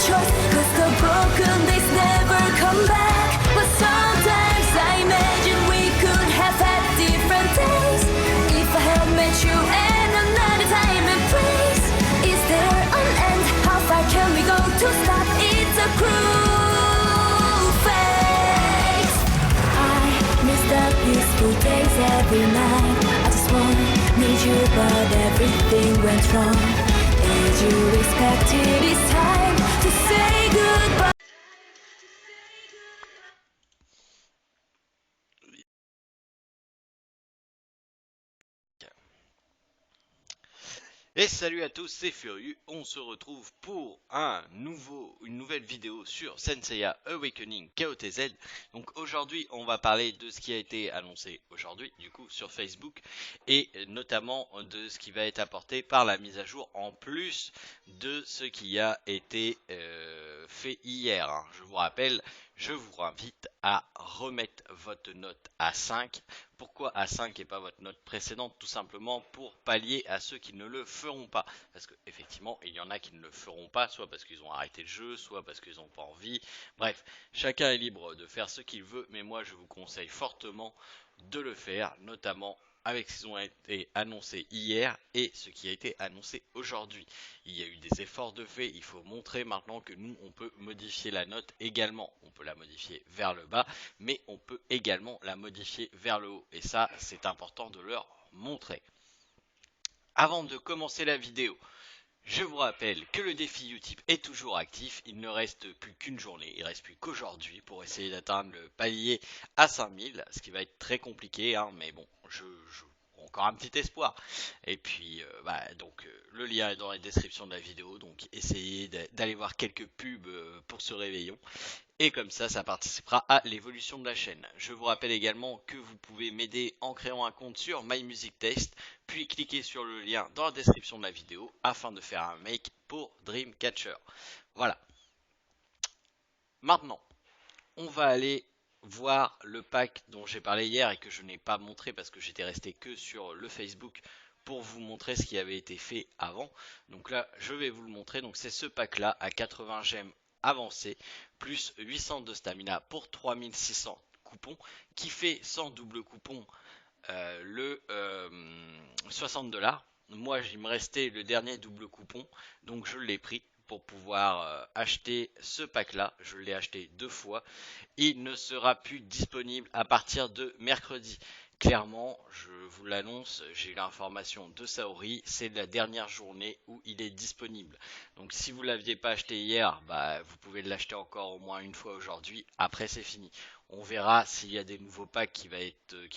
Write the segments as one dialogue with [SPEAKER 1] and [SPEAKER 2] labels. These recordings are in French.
[SPEAKER 1] choice, 'cause the broken days never come back. But sometimes I imagine we could have had different days. If I had met you at another time and place, is there an end? How far can we go to stop? It's a cruel fate. I miss the peaceful days every night. I just need you, but everything went wrong. Did you expect it is time to say goodbye?
[SPEAKER 2] Et salut à tous, c'est Furieux, on se retrouve pour une nouvelle vidéo sur Senseiya Awakening KOTZ. Donc aujourd'hui on va parler de ce qui a été annoncé aujourd'hui du coup sur Facebook, et notamment de ce qui va être apporté par la mise à jour, en plus de ce qui a été fait hier. Je vous rappelle, je vous invite à remettre votre note à 5. Pourquoi à 5 et pas votre note précédente? Tout simplement pour pallier à ceux qui ne le feront pas. Parce que effectivement, il y en a qui ne le feront pas, soit parce qu'ils ont arrêté le jeu, soit parce qu'ils n'ont pas envie. Bref, chacun est libre de faire ce qu'il veut, mais moi je vous conseille fortement de le faire, notamment avec ce qui ont été annoncés hier et ce qui a été annoncé aujourd'hui. Il y a eu des efforts de fait, il faut montrer maintenant que nous on peut modifier la note également. On peut la modifier vers le bas, mais on peut également la modifier vers le haut, et ça c'est important de leur montrer. Avant de commencer la vidéo, je vous rappelle que le défi Utip est toujours actif, il ne reste plus qu'une journée, il ne reste plus qu'aujourd'hui pour essayer d'atteindre le palier à 5000, ce qui va être très compliqué, mais bon, je encore un petit espoir. Et puis le lien est dans la description de la vidéo, donc essayez d'aller voir quelques pubs pour ce réveillon. Et comme ça participera à l'évolution de la chaîne. Je vous rappelle également que vous pouvez m'aider en créant un compte sur MyMusicTest, puis cliquez sur le lien dans la description de la vidéo afin de faire un make pour Dreamcatcher. Voilà. Maintenant, on va aller voir le pack dont j'ai parlé hier et que je n'ai pas montré parce que j'étais resté que sur le Facebook pour vous montrer ce qui avait été fait avant. Donc là, je vais vous le montrer. Donc c'est ce pack là à 80 gemmes avancées plus 800 de stamina pour 3600 coupons, qui fait sans double coupon le 60 $. Moi, il me restait le dernier double coupon, donc je l'ai pris pour pouvoir acheter ce pack là. Je l'ai acheté 2 fois. Il ne sera plus disponible à partir de mercredi. Clairement, je vous l'annonce, j'ai eu l'information de Saori, c'est la dernière journée où il est disponible. Donc si vous ne l'aviez pas acheté hier, vous pouvez l'acheter encore au moins une fois aujourd'hui, après c'est fini. On verra s'il y a des nouveaux packs qui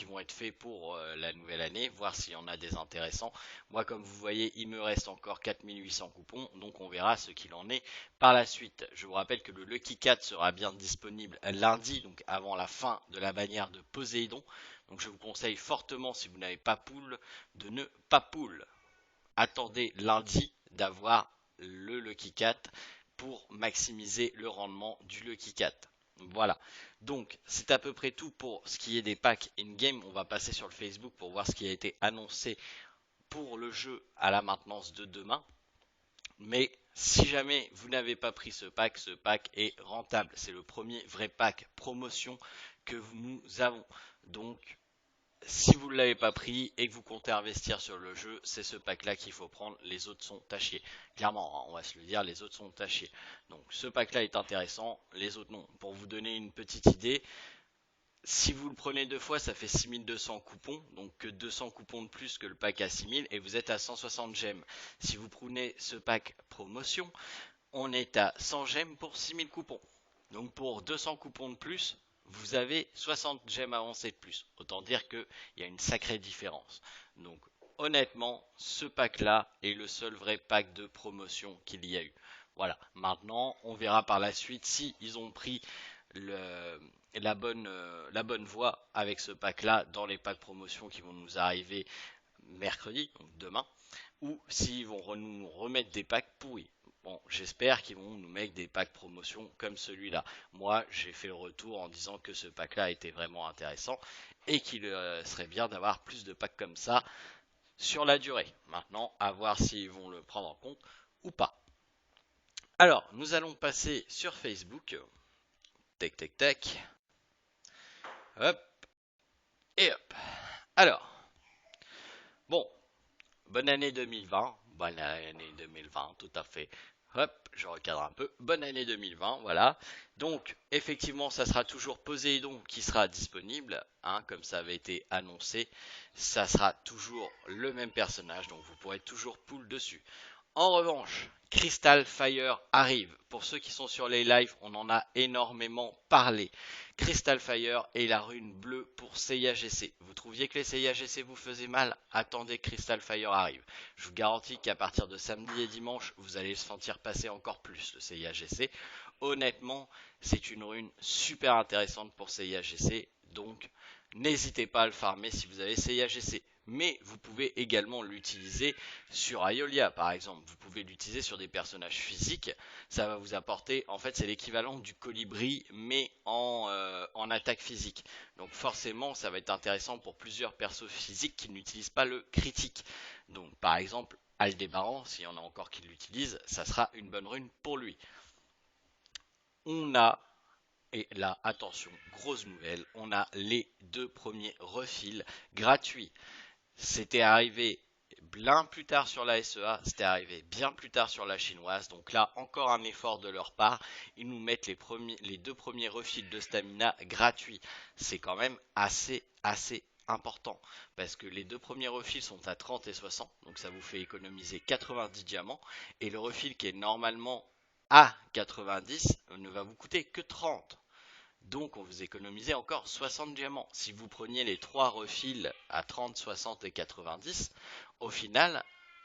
[SPEAKER 2] vont être faits pour la nouvelle année, voir s'il y en a des intéressants. Moi, comme vous voyez, il me reste encore 4800 coupons, donc on verra ce qu'il en est par la suite. Je vous rappelle que le Lucky Cat sera bien disponible lundi, donc avant la fin de la bannière de Poséidon. Donc je vous conseille fortement, si vous n'avez pas pool, de ne pas pool. Attendez lundi d'avoir le Lucky Cat pour maximiser le rendement du Lucky Cat. Voilà, donc c'est à peu près tout pour ce qui est des packs in-game. On va passer sur le Facebook pour voir ce qui a été annoncé pour le jeu à la maintenance de demain. Mais si jamais vous n'avez pas pris ce pack est rentable. C'est le premier vrai pack promotion que nous avons. Donc si vous ne l'avez pas pris et que vous comptez investir sur le jeu, c'est ce pack là qu'il faut prendre. Les autres sont à chier. Clairement, on va se le dire, les autres sont à chier. Donc ce pack là est intéressant, les autres non. Pour vous donner une petite idée, si vous le prenez 2 fois, ça fait 6200 coupons, donc 200 coupons de plus que le pack à 6000, et vous êtes à 160 gemmes. Si vous prenez ce pack promotion, on est à 100 gemmes pour 6000 coupons. Donc pour 200 coupons de plus, vous avez 60 gemmes avancées de plus. Autant dire qu'il y a une sacrée différence. Donc honnêtement, ce pack là est le seul vrai pack de promotion qu'il y a eu. Voilà, maintenant on verra par la suite si ils ont pris la bonne voie avec ce pack là dans les packs promotion qui vont nous arriver mercredi, donc demain, ou s'ils vont nous remettre des packs pourris. Bon, j'espère qu'ils vont nous mettre des packs promotion comme celui-là. Moi, j'ai fait le retour en disant que ce pack-là était vraiment intéressant et qu'il serait bien d'avoir plus de packs comme ça sur la durée. Maintenant, à voir s'ils vont le prendre en compte ou pas. Alors, nous allons passer sur Facebook. Tac, tac, tac. Hop, et hop. Alors, bon, bonne année 2020. Bonne année 2020, tout à fait. Hop, je recadre un peu. Bonne année 2020, voilà. Donc, effectivement, ça sera toujours Poséidon qui sera disponible, hein, comme ça avait été annoncé. Ça sera toujours le même personnage, donc vous pourrez toujours pull dessus. En revanche, Crystal Fire arrive. Pour ceux qui sont sur les lives, on en a énormément parlé. Crystal Fire et la rune bleue pour CIAGC. Vous trouviez que les CIAGC vous faisaient mal? Attendez, Crystal Fire arrive. Je vous garantis qu'à partir de samedi et dimanche, vous allez sentir passer encore plus le CIAGC. Honnêtement, c'est une rune super intéressante pour CIAGC. Donc, n'hésitez pas à le farmer si vous avez CIAGC. Mais vous pouvez également l'utiliser sur Aiolia par exemple. Vous pouvez l'utiliser sur des personnages physiques. Ça va vous apporter, en fait c'est l'équivalent du colibri mais en attaque physique. Donc forcément ça va être intéressant pour plusieurs persos physiques qui n'utilisent pas le critique. Donc par exemple Aldébaran, s'il y en a encore qui l'utilisent, ça sera une bonne rune pour lui. On a, et là attention, grosse nouvelle, on a les 2 premiers refils gratuits. C'était arrivé bien plus tard sur la SEA, c'était arrivé bien plus tard sur la chinoise, donc là encore un effort de leur part, ils nous mettent les 2 premiers refils de stamina gratuits. C'est quand même assez important, parce que les 2 premiers refils sont à 30 et 60, donc ça vous fait économiser 90 diamants, et le refil qui est normalement à 90 ne va vous coûter que 30. Donc on vous économisez encore 60 diamants. Si vous preniez les 3 refils à 30, 60 et 90, au final,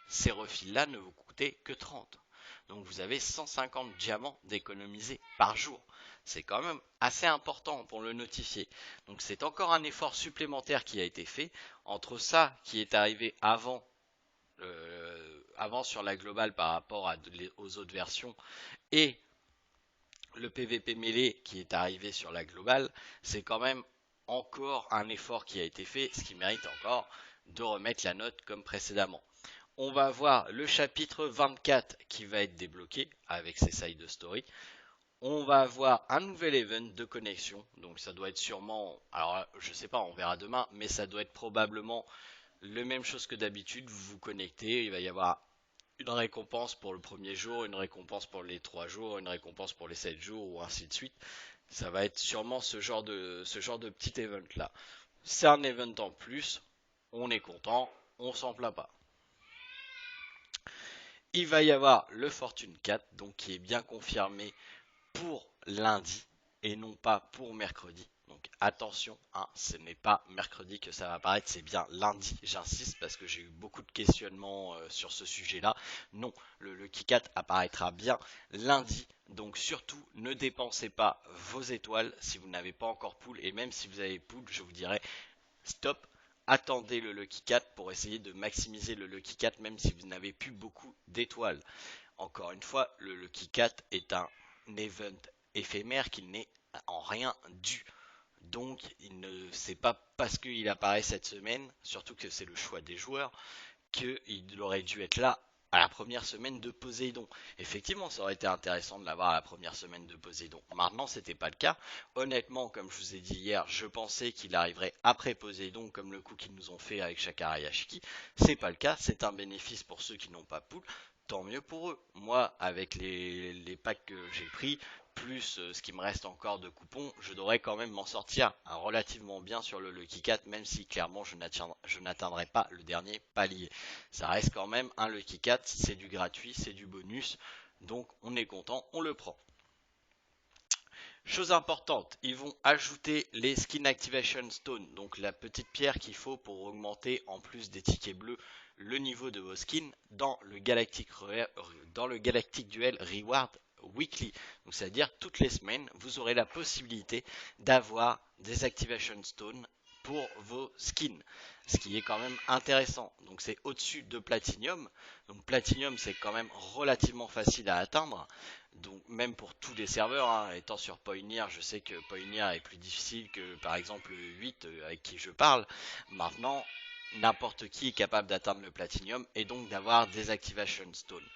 [SPEAKER 2] ces refils-là ne vous coûtaient que 30. Donc vous avez 150 diamants d'économiser par jour. C'est quand même assez important pour le notifier. Donc c'est encore un effort supplémentaire qui a été fait. Entre ça qui est arrivé avant sur la globale par rapport aux autres versions et le PVP mêlé qui est arrivé sur la globale, c'est quand même encore un effort qui a été fait, ce qui mérite encore de remettre la note comme précédemment. On va voir le chapitre 24 qui va être débloqué avec ses side story. On va avoir un nouvel event de connexion, donc ça doit être sûrement, alors je sais pas, on verra demain, mais ça doit être probablement le même chose que d'habitude. Vous vous connectez, il va y avoir une récompense pour le premier jour, une récompense pour les 3 jours, une récompense pour les 7 jours ou ainsi de suite. Ça va être sûrement ce genre de petit event là. C'est un event en plus, on est content, on s'en plaint pas. Il va y avoir le Fortune 4, donc qui est bien confirmé pour lundi et non pas pour mercredi. Donc attention, hein, ce n'est pas mercredi que ça va apparaître, c'est bien lundi, j'insiste parce que j'ai eu beaucoup de questionnements sur ce sujet-là. Non, le Lucky 4 apparaîtra bien lundi, donc surtout ne dépensez pas vos étoiles si vous n'avez pas encore pool, et même si vous avez pool, je vous dirais stop, attendez le Lucky 4 pour essayer de maximiser le Lucky 4 même si vous n'avez plus beaucoup d'étoiles. Encore une fois, le Lucky 4 est un event éphémère qui n'est en rien dû. Donc, c'est pas parce qu'il apparaît cette semaine, surtout que c'est le choix des joueurs, qu'il aurait dû être là à la première semaine de Poséidon. Effectivement, ça aurait été intéressant de l'avoir à la première semaine de Poséidon. Maintenant, c'était pas le cas. Honnêtement, comme je vous ai dit hier, je pensais qu'il arriverait après Poséidon, comme le coup qu'ils nous ont fait avec Shakara Yashiki. C'est pas le cas. C'est un bénéfice pour ceux qui n'ont pas pool. Tant mieux pour eux. Moi, avec les packs que j'ai pris, plus ce qui me reste encore de coupons, je devrais quand même m'en sortir relativement bien sur le Lucky 4, même si clairement je n'atteindrai pas le dernier palier. Ça reste quand même un Lucky 4, c'est du gratuit, c'est du bonus, donc on est content, on le prend. Chose importante, ils vont ajouter les Skin Activation Stones, donc la petite pierre qu'il faut pour augmenter en plus des tickets bleus le niveau de vos skins dans le Galactic Duel Reward Weekly. Donc c'est-à-dire toutes les semaines, vous aurez la possibilité d'avoir des Activation Stones pour vos skins, ce qui est quand même intéressant. Donc c'est au-dessus de Platinum. Donc Platinum c'est quand même relativement facile à atteindre. Donc même pour tous les serveurs, hein, étant sur Pioneer, je sais que Pioneer est plus difficile que par exemple le 8 avec qui je parle. Maintenant, n'importe qui est capable d'atteindre le Platinum et donc d'avoir des Activation Stones.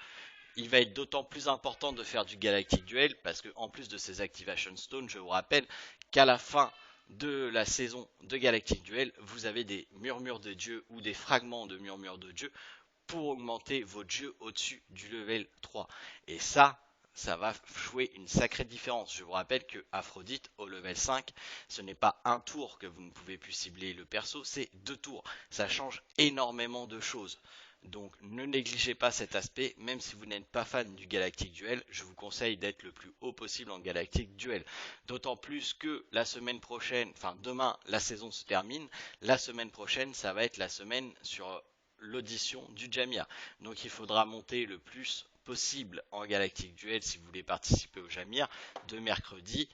[SPEAKER 2] il va être d'autant plus important de faire du Galactic Duel parce que en plus de ces Activation Stones, je vous rappelle qu'à la fin de la saison de Galactic Duel, vous avez des murmures de dieu ou des fragments de murmures de dieu pour augmenter votre jeu au-dessus du level 3. Et ça va jouer une sacrée différence. Je vous rappelle que Aphrodite au level 5, ce n'est pas un tour que vous ne pouvez plus cibler le perso, c'est 2 tours. Ça change énormément de choses. Donc ne négligez pas cet aspect, même si vous n'êtes pas fan du Galactic Duel, je vous conseille d'être le plus haut possible en Galactic Duel. D'autant plus que la semaine prochaine, enfin demain la saison se termine, la semaine prochaine ça va être la semaine sur l'audition du Jamia. Donc il faudra monter le plus possible en Galactic Duel si vous voulez participer au Jamia de mercredi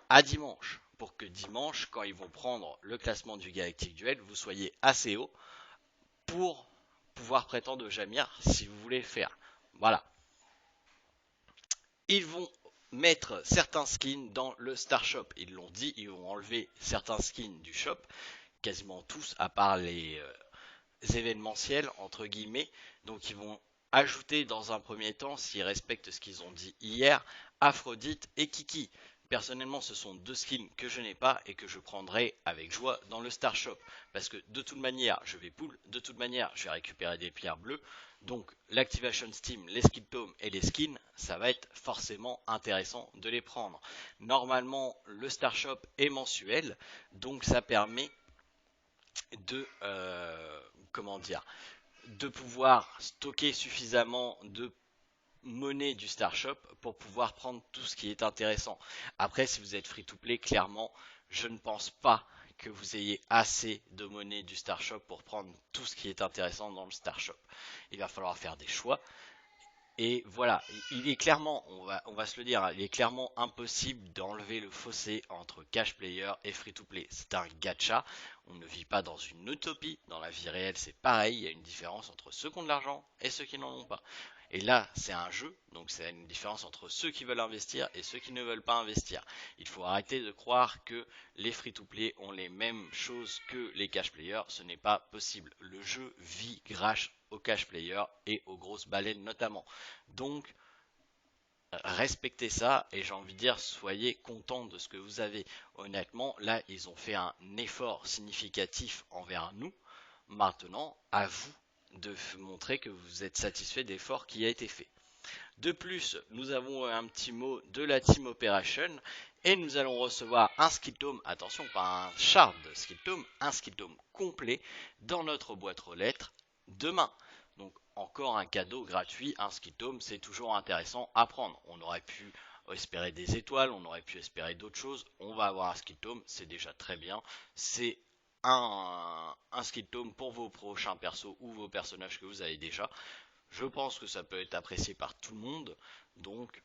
[SPEAKER 2] à dimanche. Pour que dimanche, quand ils vont prendre le classement du Galactic Duel, vous soyez assez haut pour pouvoir prétendre au Jamia si vous voulez le faire. Voilà. Ils vont mettre certains skins dans le Star Shop. Ils l'ont dit, ils vont enlever certains skins du shop, quasiment tous, à part les événementiels, entre guillemets. Donc ils vont ajouter dans un premier temps, s'ils respectent ce qu'ils ont dit hier, Aphrodite et Kiki. Personnellement, ce sont 2 skins que je n'ai pas et que je prendrai avec joie dans le Star Shop. Parce que de toute manière, je vais pull, de toute manière, je vais récupérer des pierres bleues. Donc l'Activation Steam, les skill tomes et les skins, ça va être forcément intéressant de les prendre. Normalement, le Star Shop est mensuel, donc ça permet de de pouvoir stocker suffisamment de monnaie du Star Shop pour pouvoir prendre tout ce qui est intéressant. Après, si vous êtes free to play, clairement, je ne pense pas que vous ayez assez de monnaie du Star Shop pour prendre tout ce qui est intéressant dans le Star Shop. Il va falloir faire des choix. Et voilà, il est clairement, on va se le dire, hein, il est clairement impossible d'enlever le fossé entre cash player et free to play. C'est un gacha, on ne vit pas dans une utopie, dans la vie réelle c'est pareil, il y a une différence entre ceux qui ont de l'argent et ceux qui n'en ont pas. Et là, c'est un jeu, donc c'est une différence entre ceux qui veulent investir et ceux qui ne veulent pas investir. Il faut arrêter de croire que les free-to-play ont les mêmes choses que les cash players, ce n'est pas possible. Le jeu vit grâce aux cash players et aux grosses baleines notamment. Donc, respectez ça et j'ai envie de dire soyez content de ce que vous avez. Honnêtement, là, ils ont fait un effort significatif envers nous. Maintenant, à vous de montrer que vous êtes satisfait d'effort qui a été fait. De plus, nous avons un petit mot de la Team Operation et nous allons recevoir un skill tome, attention pas un shard de skill tome, un skill tome complet dans notre boîte aux lettres demain. Donc encore un cadeau gratuit, un skill tome, c'est toujours intéressant à prendre. On aurait pu espérer des étoiles, on aurait pu espérer d'autres choses, on va avoir un skill tome, c'est déjà très bien, c'est un skill tome pour vos prochains persos ou vos personnages que vous avez déjà. Je pense que ça peut être apprécié par tout le monde, donc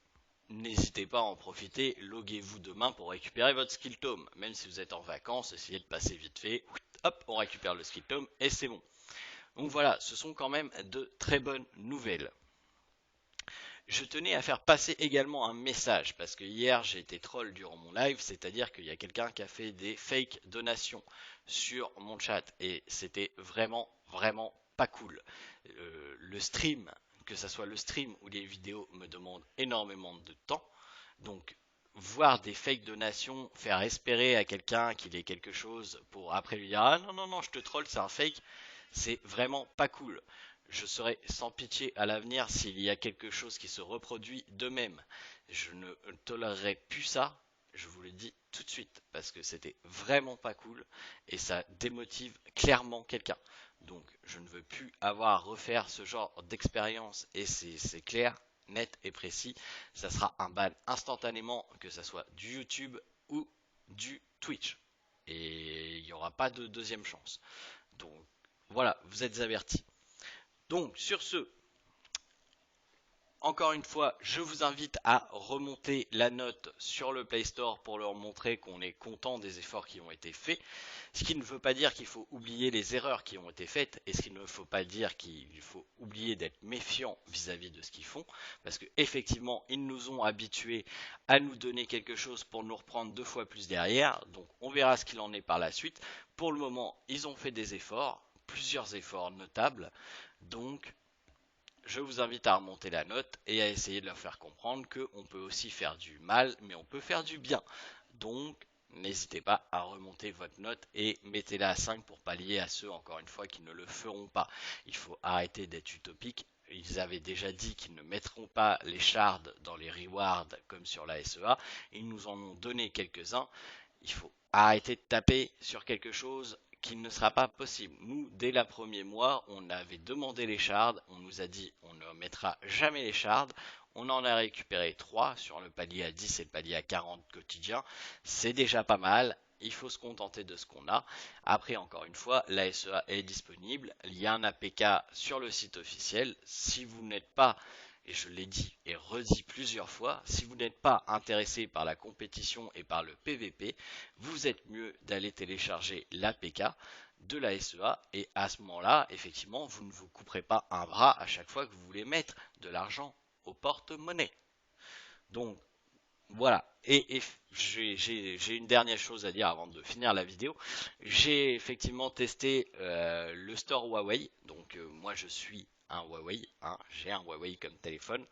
[SPEAKER 2] n'hésitez pas à en profiter, loguez-vous demain pour récupérer votre skill tome. Même si vous êtes en vacances, essayez de passer vite fait, hop, on récupère le skill tome et c'est bon. Donc voilà, ce sont quand même de très bonnes nouvelles. Je tenais à faire passer également un message parce que hier j'ai été troll durant mon live, c'est-à-dire qu'il y a quelqu'un qui a fait des fake donations sur mon chat et c'était vraiment pas cool. Le stream, que ce soit le stream ou les vidéos, me demande énormément de temps, donc voir des fake donations, faire espérer à quelqu'un qu'il ait quelque chose pour après lui dire ah non je te troll c'est un fake, c'est vraiment pas cool. Je serai sans pitié à l'avenir s'il y a quelque chose qui se reproduit de même. Je ne tolérerai plus ça, je vous le dis tout de suite, parce que c'était vraiment pas cool et ça démotive clairement quelqu'un. Donc je ne veux plus avoir à refaire ce genre d'expérience et c'est clair, net et précis. Ça sera un ban instantanément, que ça soit du YouTube ou du Twitch. Et il n'y aura pas de deuxième chance. Donc voilà, vous êtes avertis. Donc sur ce, encore une fois, je vous invite à remonter la note sur le Play Store pour leur montrer qu'on est content des efforts qui ont été faits. Ce qui ne veut pas dire qu'il faut oublier les erreurs qui ont été faites et ce qui ne faut pas dire qu'il faut oublier d'être méfiant vis-à-vis de ce qu'ils font. Parce qu'effectivement, ils nous ont habitués à nous donner quelque chose pour nous reprendre 2 fois plus derrière. Donc on verra ce qu'il en est par la suite. Pour le moment, ils ont fait des efforts, plusieurs efforts notables. Donc je vous invite à remonter la note et à essayer de leur faire comprendre qu'on peut aussi faire du mal, mais on peut faire du bien. Donc, n'hésitez pas à remonter votre note et mettez-la à 5 pour pallier à ceux, encore une fois, qui ne le feront pas. Il faut arrêter d'être utopique. Ils avaient déjà dit qu'ils ne mettront pas les shards dans les rewards comme sur la SEA. Ils nous en ont donné quelques-uns. Il faut arrêter de taper sur quelque chose qui ne sera pas possible. Nous, dès le premier mois, on avait demandé les shards, on nous a dit on ne mettra jamais les shards, on en a récupéré 3 sur le palier à 10 et le palier à 40 quotidien, c'est déjà pas mal, il faut se contenter de ce qu'on a. Après, encore une fois, la SEA est disponible, il y a un APK sur le site officiel, si vous n'êtes pas, et je l'ai dit et redit plusieurs fois, si vous n'êtes pas intéressé par la compétition et par le PVP, vous êtes mieux d'aller télécharger l'APK de la SEA et à ce moment-là, effectivement, vous ne vous couperez pas un bras à chaque fois que vous voulez mettre de l'argent au porte-monnaie. Donc voilà, et j'ai une dernière chose à dire avant de finir la vidéo. J'ai effectivement testé le store Huawei, donc moi je suis un Huawei, hein, j'ai un Huawei comme téléphone.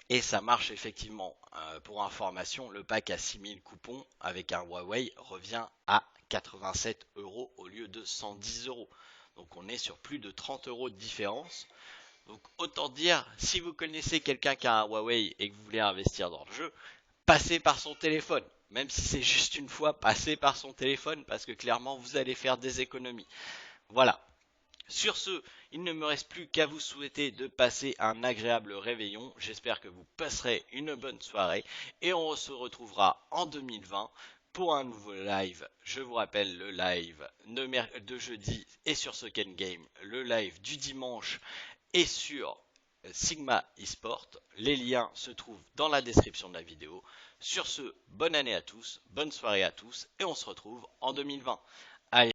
[SPEAKER 2] Et ça marche effectivement. Pour information, le pack à 6000 coupons avec un Huawei revient à 87 € au lieu de 110 €. Donc on est sur plus de 30 € de différence. Donc autant dire, si vous connaissez quelqu'un qui a un Huawei et que vous voulez investir dans le jeu, passez par son téléphone. Même si c'est juste une fois, passez par son téléphone parce que clairement vous allez faire des économies. Voilà. Sur ce, il ne me reste plus qu'à vous souhaiter de passer un agréable réveillon. J'espère que vous passerez une bonne soirée et on se retrouvera en 2020 pour un nouveau live. Je vous rappelle le live de jeudi et sur Soken Game, le live du dimanche et sur Sigma eSport. Les liens se trouvent dans la description de la vidéo. Sur ce, bonne année à tous, bonne soirée à tous et on se retrouve en 2020. Allez.